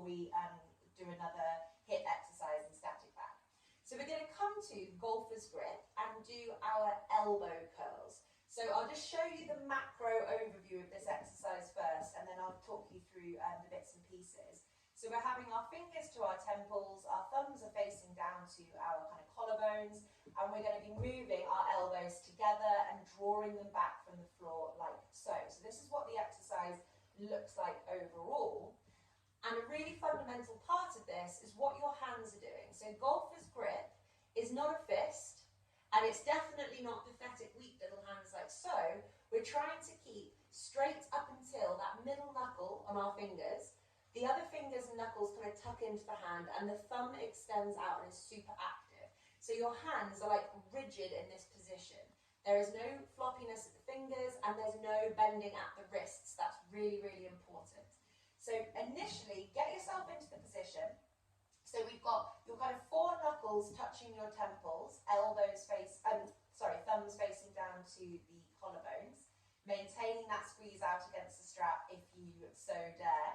we do another hip exercise in static back. So we're going to come to golfer's grip and do our elbow curls. So I'll just show you the macro overview of this exercise first, and then I'll talk you through the bits and pieces. So we're having our fingers to our temples, our thumbs are facing down to our kind of collarbones, and we're going to be moving our elbows together and drawing them back from the floor like so. So this is what the exercise looks like overall. And a really fundamental part of this is what your hands are doing. So golfer's grip is not a fist, and it's definitely not pathetic, weak little hands like so. We're trying to keep straight up until that middle knuckle on our fingers. The other fingers and knuckles kind of tuck into the hand, and the thumb extends out and is super active. So your hands are like rigid in this position. There is no floppiness at the fingers, and there's no bending at the wrists. That's really, really important. So initially, get yourself into the position. So we've got your kind of 4 knuckles touching your temples, thumbs facing down to the collarbones, maintaining that squeeze out against the strap if you so dare.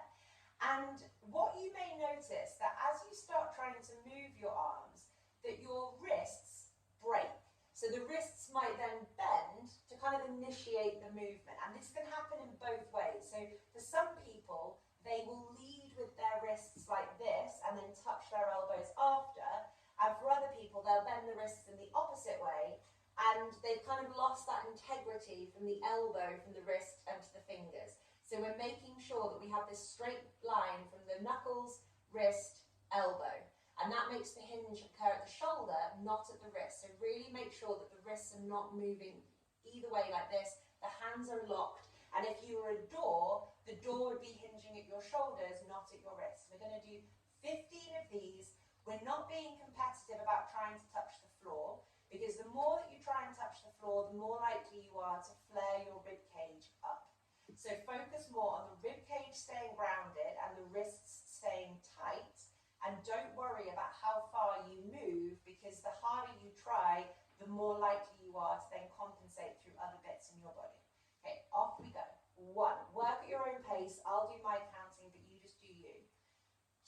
And what you may notice that as you start trying to move your arms, that your wrists break. So the wrists might then bend to kind of initiate the movement. And this can happen in both ways. So for some people, they will lead with their wrists like this and then touch their elbows after. And for other people, they'll bend the wrists in the opposite way, and they've kind of lost that integrity from the elbow, from the wrist and to the fingers. So we're making sure that we have this straight line from the knuckles, wrist, elbow. And that makes the hinge occur at the shoulder, not at the wrist. So really make sure that the wrists are not moving either way like this. The hands are locked. And if you were a door, the door would be hinging at your shoulders, not at your wrists. We're going to do 15 of these. We're not being competitive about trying to touch the floor, because the more that you try and touch the floor, the more likely you are to flare your rib cage up. So focus more on the rib cage staying grounded and the wrists staying tight, and don't worry about how far you move, because the harder you try, the more likely you are to then compensate through other bits in your body. Okay, off we go. 1, work at your own pace. I'll do my counting, but you just do you.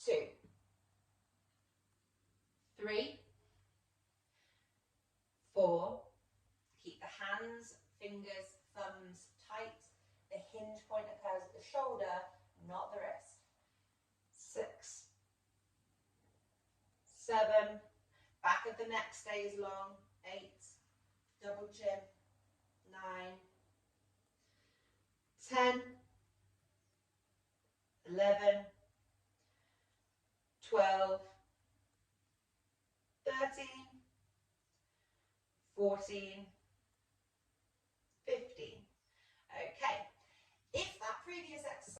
2, 3, 4, keep the hands, fingers, thumbs tight. The hinge point occurs at the shoulder, not the wrist. 6, 7, back of the neck stays long. 8, double chin. 9, 10, 11, 12, 13, 14,